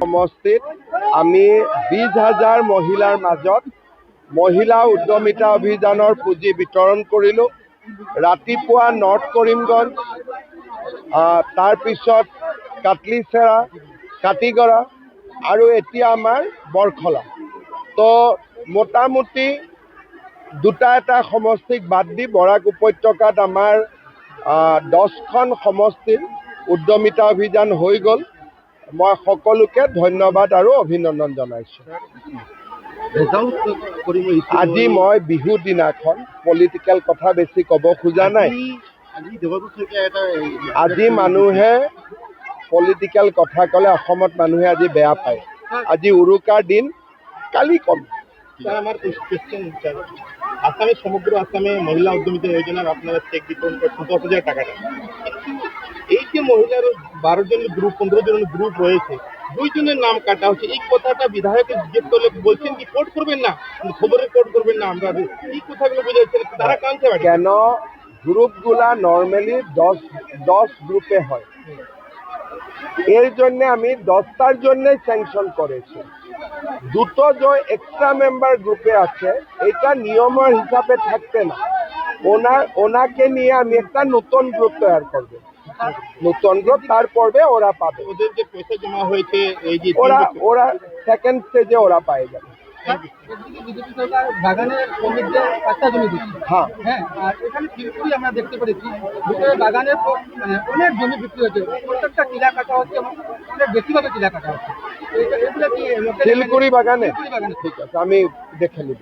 সমষ্টিত আমি 20,000 মহিলাৰ মাজত মহিলা উদ্যমিতা অভিযানৰ পুঁজি বিতৰণ কৰিলোঁ। ৰাতিপুৱা নৰ্থ কৰিমগঞ্জ, তাৰপিছত কাটলিচেৰা, কাটিগড়া আৰু এতিয়া আমাৰ বৰখলা। তো মোটামুটি দুটা এটা সমষ্টিক বাদ দি বৰাক উপত্যকাত আমাৰ 10খন সমষ্টিৰ উদ্যমিতা অভিযান হৈ গ'ল। মই সকলোকে ধন্যবাদ আৰু অভিনন্দন জনাইছোঁ। আজি মই বিহু দিনাখন পলিটিকেল কথা বেছি ক'ব খোজা নাই। আজি মানুহে পলিটিকেল কথা ক'লে অসমত মানুহে আজি বেয়া পায়। আজি উৰুকাৰ দিন, কালি কম। আমার কোশ্চেন আসামে সমগ্র আসামে মহিলা উদ্যমিতা যোজনার আপনারা চেক বিতরণ করছেন 10,000 টাকাটা, কিন্তু এই যে মহিলার 12 জনের গ্রুপ 15 জনের গ্রুপ রয়েছে, 2 জনের নাম কাটা হচ্ছে। এই কথাটা বিধায়কের জিজ্ঞেস করলে বলছেন কি কোর্ট করবেন না, খবরে কোর্ট করবেন না। আমরা এই কথাগুলো বুঝাচ্ছেন তারা কানছে কেন গ্রুপগুলা নর্মালি 10 গ্রুপে হয়। এর জন্য আমি 10টার জন্য স্যাংশন করেছি। দুটো যে এক্সট্রা মেম্বার গ্রুপে আছে এটা নিয়মের হিসাবে থাকবে না। ওনাকে নিয়ে আমি একটা নতুন গ্রুপ তৈরি করব। নতুন গ্রুপ তারপরে ওরা পাবে। ওদের যে পয়সা জমা হয়েছে এই যে ওরা সেকেন্ড স্টেজে ওরা পায়ে যাবে। বিজেপি সরকার বাগানের শ্রমিকদের 5টা জমি দিচ্ছে। হ্যাঁ, আর এখানে শিলপুরি আমরা দেখতে পেরেছি ভিতরে বাগানের অনেক জমি বিক্রি হচ্ছে, প্রত্যেকটা টিলা কাটা হচ্ছে এবং অনেক বেশিভাবে টিলা কাটা হচ্ছে। এগুলো কি শিলপুরি বাগানে? ঠিক আছে, আমি দেখে নিব।